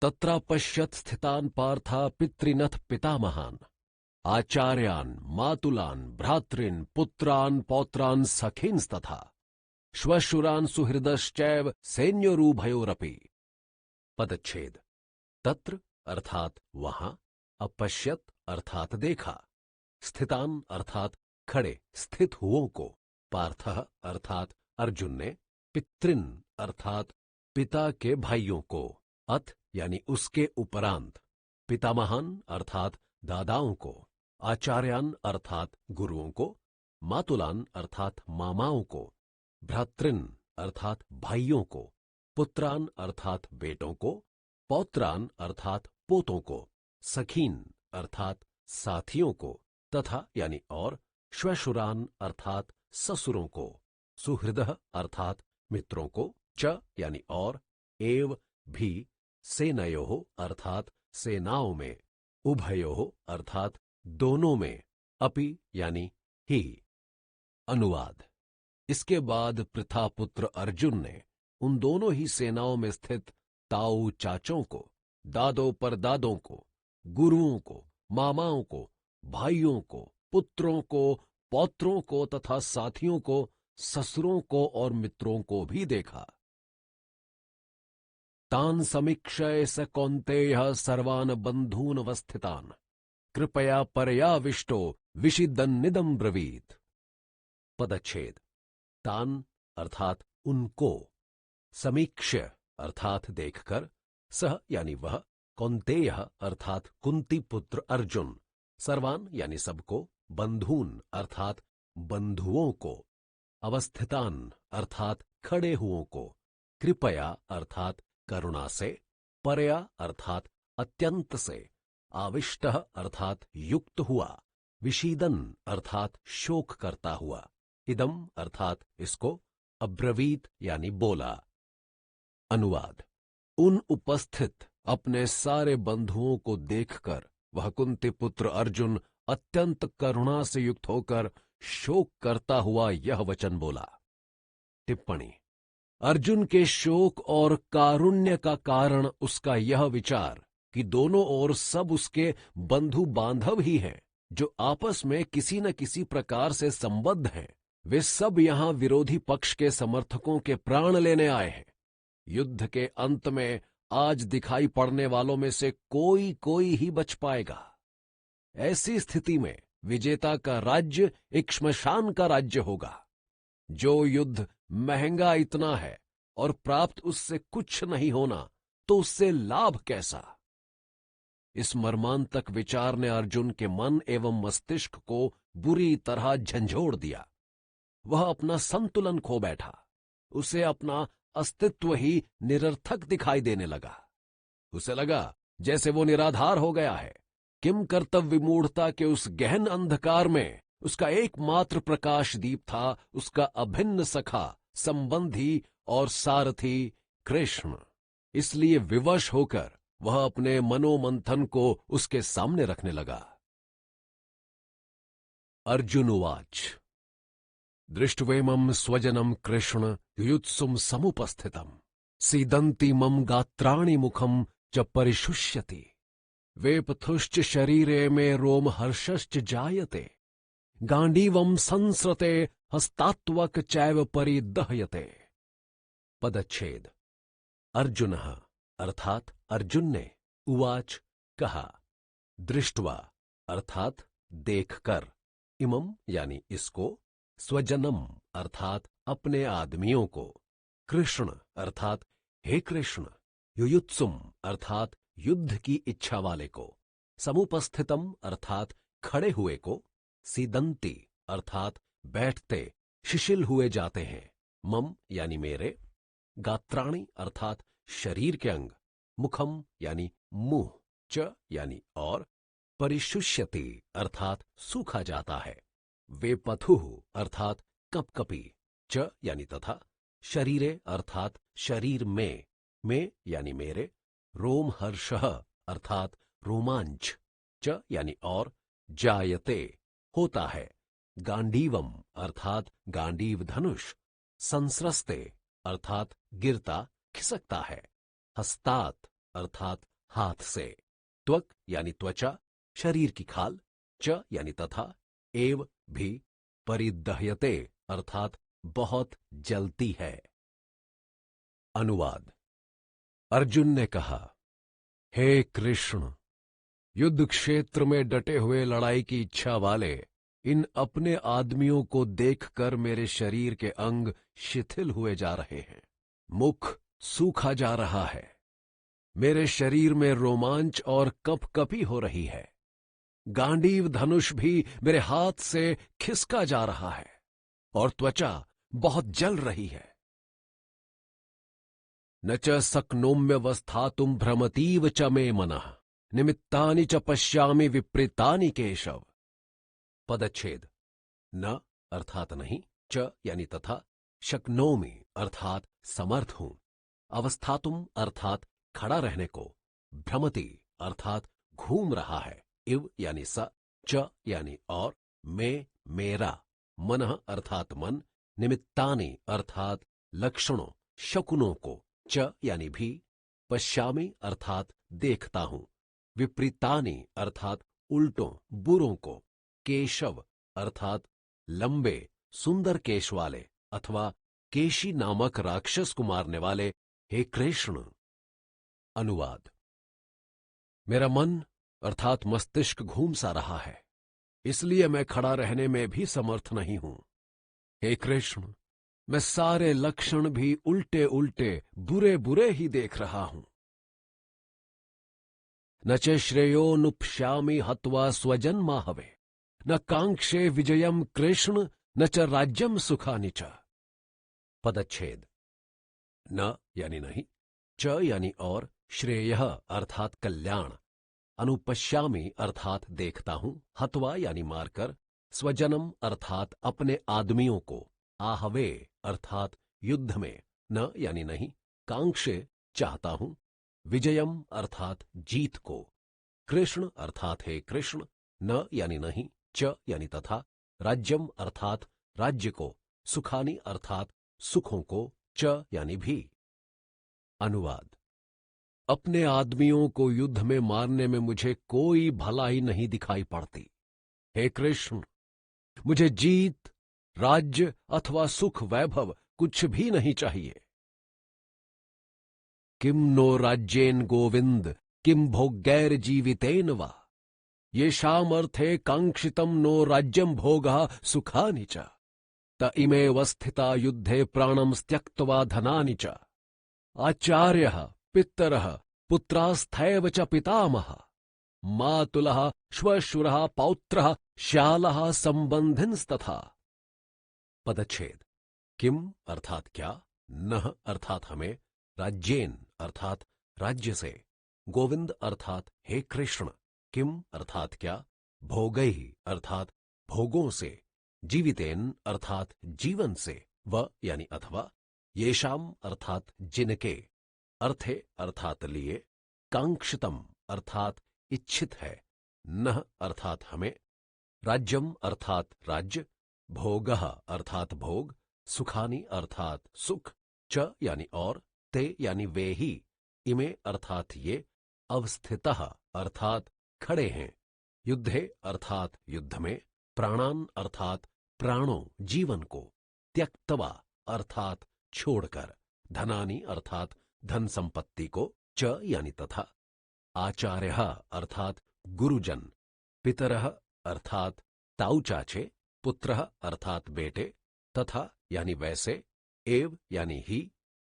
तत्रापश्यत् स्थितान् पार्था पितृनथ पितामहान् आचार्यान् मातुलान् भ्रातॄन् पुत्रान् पौत्रान् सखींस्तथा श्वशुरान् सुहृदश्चैव सैन्योरुभयोरपि। पदच्छेद। तत्र अर्थात वहां, अपश्यत अर्थात देखा, स्थितान अर्थात खड़े स्थित हुओं को, पार्थः अर्थात अर्जुन ने, पितृन अर्थात पिता के भाइयों को, अथ यानी उसके उपरांत, पितामहान अर्थात दादाओं को, आचार्यान अर्थात गुरुओं को, मातुलान अर्थात मामाओं को, भ्रातृन अर्थात भाइयों को, पुत्रान अर्थात बेटों को, पौत्रान अर्थात पोतों को, सखीन अर्थात साथियों को, तथा यानी और, श्वशुरान अर्थात ससुरों को, सुहृदः अर्थात मित्रों को, च यानी और, एव भी, सेनयोः अर्थात सेनाओं में, उभयोः अर्थात दोनों में, अपि यानी ही। अनुवाद। इसके बाद पृथापुत्र अर्जुन ने उन दोनों ही सेनाओं में स्थित ताऊ चाचों को, दादों परदादों को, गुरुओं को, मामाओं को, भाइयों को, पुत्रों को, पौत्रों को तथा साथियों को, ससुरों को और मित्रों को भी देखा। तान समीक्षय स कौन्तेयः सर्वान् बन्धून् अवस्थितान् कृपया पर्याविष्टो विषिदन्निदं ब्रवीत। पदच्छेद। तान अर्थात उनको, समीक्ष्य अर्थात देखकर, सह यानी वह, कौन्तेयः अर्थात कुंती पुत्र अर्जुन, सर्वान यानी सबको, बंधून अर्थात बंधुओं को, अवस्थितान अर्थात खड़े हुओं को, कृपया अर्थात करुणा से, परया अर्थात अत्यंत से, आविष्टः अर्थात युक्त हुआ, विषीदन अर्थात शोक करता हुआ, इदम अर्थात इसको, अब्रवीत यानी बोला। अनुवाद। उन उपस्थित अपने सारे बंधुओं को देखकर वह कुंती पुत्र अर्जुन अत्यंत करुणा से युक्त होकर शोक करता हुआ यह वचन बोला। टिप्पणी। अर्जुन के शोक और कारुण्य का कारण उसका यह विचार कि दोनों ओर सब उसके बंधु बांधव ही हैं, जो आपस में किसी न किसी प्रकार से संबद्ध हैं। वे सब यहां विरोधी पक्ष के समर्थकों के प्राण लेने आए हैं। युद्ध के अंत में आज दिखाई पड़ने वालों में से कोई कोई ही बच पाएगा। ऐसी स्थिति में विजेता का राज्य एक श्मशान का राज्य होगा। जो युद्ध महंगा इतना है और प्राप्त उससे कुछ नहीं होना, तो उससे लाभ कैसा? इस मर्मांतक विचार ने अर्जुन के मन एवं मस्तिष्क को बुरी तरह झंझोड़ दिया। वह अपना संतुलन खो बैठा। उसे अपना अस्तित्व ही निरर्थक दिखाई देने लगा। उसे लगा जैसे वो निराधार हो गया है। किम कर्तव्य विमूढ़ता के उस गहन अंधकार में उसका एकमात्र प्रकाश दीप था उसका अभिन्न सखा, संबंधी और सारथी कृष्ण। इसलिए विवश होकर वह अपने मनोमंथन को उसके सामने रखने लगा। अर्जुन उवाच दृष्ट्वेमं स्वजनं कृष्ण युयुत्सुं समुपस्थितम् सीदन्ति मम गात्राणि मुखं च परिशुष्यति वेपथुश्च शरीरे मे रोम हर्षश्च जायते गांडीवं संसृते हस्तात्वक चैव परिदह्यते। पदच्छेद। अर्जुनः अर्थात अर्जुन ने, उवाच कहा, दृष्ट्वा अर्थात देखकर, इमं यानी इसको, स्वजनम अर्थात अपने आदमियों को, कृष्ण अर्थात हे कृष्ण, युयुत्सुम अर्थात युद्ध की इच्छा वाले को, समुपस्थितम अर्थात खड़े हुए को, सीदंती अर्थात बैठते शिशिल हुए जाते हैं, मम यानी मेरे, गात्राणि अर्थात शरीर के अंग, मुखम यानी मुंह, च यानी और, परिशुष्यति अर्थात सूखा जाता है, वे पथुः अर्थात कपकपी, च यानी तथा, शरीरे अर्थात शरीर में यानी मेरे, रोम हर्षः अर्थात रोमांच, च यानी और, जायते होता है, गांडीवम अर्थात गांडीव धनुष, संस्रस्ते अर्थात गिरता खिसकता है, हस्तात अर्थात हाथ से। त्वक यानी त्वचा, शरीर की खाल, च यानी तथा, एव भी, परिदह्यते अर्थात बहुत जलती है। अनुवाद। अर्जुन ने कहा, हे कृष्ण, युद्ध क्षेत्र में डटे हुए लड़ाई की इच्छा वाले इन अपने आदमियों को देखकर मेरे शरीर के अंग शिथिल हुए जा रहे हैं, मुख सूखा जा रहा है, मेरे शरीर में रोमांच और कपकपी हो रही है, गांडीव धनुष भी मेरे हाथ से खिसका जा रहा है और त्वचा बहुत जल रही है। न च शक्नोम्यवस्थातुं भ्रमतीव च मे मनः निमित्तानि च पश्यामि विपरीतानि केशव। पदच्छेद। न अर्थात नहीं, च यानी तथा, शक्नोमि अर्थात समर्थ हूं, अवस्थातुम अर्थात खड़ा रहने को, भ्रमति अर्थात घूम रहा है, इव यानी स, च यानी और, में मेरा, मनः अर्थात मन, निमित्तानि अर्थात लक्षणों शकुनों को, च यानी भी, पश्यामि अर्थात देखता हूं, विपरीतानि अर्थात उल्टों बुरों को, केशव अर्थात लंबे सुंदर केश वाले अथवा केशी नामक राक्षस को मारने वाले हे कृष्ण। अनुवाद। मेरा मन अर्थात मस्तिष्क घूम सा रहा है, इसलिए मैं खड़ा रहने में भी समर्थ नहीं हूं। हे कृष्ण, मैं सारे लक्षण भी उल्टे उल्टे बुरे बुरे ही देख रहा हूं। न च श्रेयोनुप्स्यामि हत्वा स्वजन्माहवे न कांक्षे विजयम कृष्ण न च राज्यम सुखानि च। पदच्छेद। न यानी नहीं, च यानी और, श्रेयः अर्थात कल्याण, अनुपश्यामि अर्थात देखता हूं, हत्वा यानी मारकर, स्वजनम अर्थात अपने आदमियों को, आहवे अर्थात युद्ध में, न यानी नहीं, कांक्षे चाहता हूं, विजयम अर्थात जीत को, कृष्ण अर्थात हे कृष्ण, न यानी नहीं, च यानी तथा, राज्यम अर्थात राज्य को, सुखानी अर्थात सुखों को, च यानी भी। अनुवाद। अपने आदमियों को युद्ध में मारने में मुझे कोई भलाई नहीं दिखाई पड़ती। हे कृष्ण, मुझे जीत, राज्य अथवा सुख वैभव कुछ भी नहीं चाहिए। किम नो राज्येन गोविंद किम भोगैर्जीवितेन वा येषामर्थे कांक्षितम नो राज्यम भोगः सुखानि च त इमेव स्थिता युद्धे प्राणं त्यक्त्वा धनानि च आचार्यः पितरः पुत्रास्थैव च पितामहः मातुलः श्वशुरः पौत्रः श्यालः संबंधिनस्तथा। पदच्छेद। किम अर्थात क्या, नह अर्थात हमें, राज्येन अर्थात राज्य से, गोविंद अर्थात हे कृष्ण, किम अर्थात क्या, भोगैः अर्थात भोगों से, जीवितेन अर्थात जीवन से, व यानी अथवा, येषाम अर्थात जिनके, अर्थे अर्थात लिए, कांक्षितम अर्थात इच्छित है, नह अर्थात हमें, राज्यम अर्थात राज्य, भोगः अर्थात भोग, सुखानि अर्थात सुख, च यानी और, ते यानी वे ही, इमे अर्थात ये, अवस्थितः अर्थात खड़े हैं, युद्धे अर्थात युद्ध में, प्राणान अर्थात प्राणों जीवन को, त्यक्तवा अर्थात छोड़कर, धनानि अर्थात धन संपत्ति को, च यानी तथा, आचार्यः अर्थात गुरुजन, पितरः अर्थात ताऊ चाचे, पुत्रः अर्थात बेटे, तथा यानी वैसे, एव यानी ही,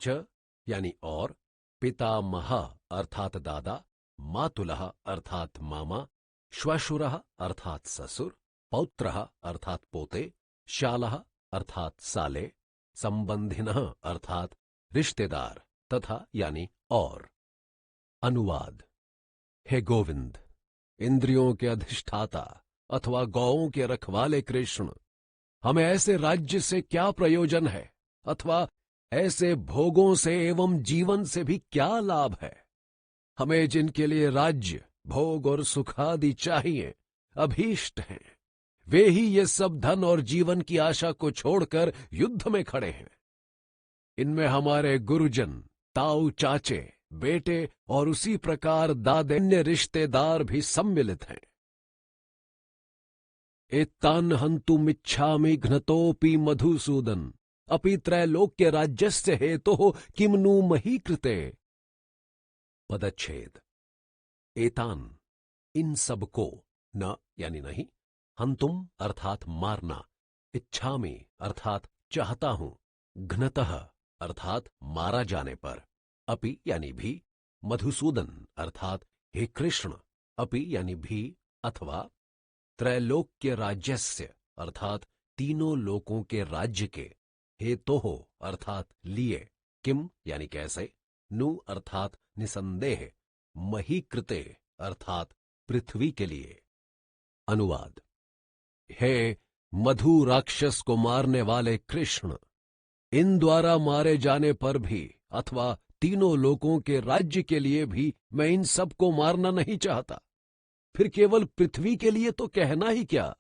च यानी और, पितामह अर्थात दादा, मातुलः अर्थात मामा, श्वशुरः अर्थात ससुर, पौत्रः अर्थात पोते, श्यालः अर्थात साले, संबंधिनः अर्थात रिश्तेदार, तथा यानी और। अनुवाद। हे गोविंद, इंद्रियों के अधिष्ठाता अथवा गौओं के रखवाले कृष्ण, हमें ऐसे राज्य से क्या प्रयोजन है अथवा ऐसे भोगों से एवं जीवन से भी क्या लाभ है। हमें जिनके लिए राज्य, भोग और सुखादि चाहिए, अभीष्ट हैं, वे ही ये सब धन और जीवन की आशा को छोड़कर युद्ध में खड़े हैं। इनमें हमारे गुरुजन, ताऊ चाचे, बेटे और उसी प्रकार दादे अन्य रिश्तेदार भी सम्मिलित हैं। एतान हन्तुमिच्छामि घ्नतोऽपि मधुसूदन अपि त्रैलोक्य राज्यस्य हेतोः किम नु मही कृते। पदच्छेद। एतान इन सबको, न यानी नहीं, हंतुम अर्थात मारना, इच्छामि अर्थात चाहता हूं, घ्नतः अर्थात मारा जाने पर, अपि यानी भी, मधुसूदन अर्थात हे कृष्ण, अपि यानी भी अथवा, त्रैलोक्य राज्यस्य अर्थात तीनों लोकों के राज्य के, हेतोः अर्थात लिए, किम यानी कैसे, नु अर्थात निसंदेह, मही कृते अर्थात पृथ्वी के लिए। अनुवाद। हे मधु राक्षस को मारने वाले कृष्ण, इन द्वारा मारे जाने पर भी अथवा तीनों लोकों के राज्य के लिए भी मैं इन सब को मारना नहीं चाहता। फिर केवल पृथ्वी के लिए तो कहना ही क्या,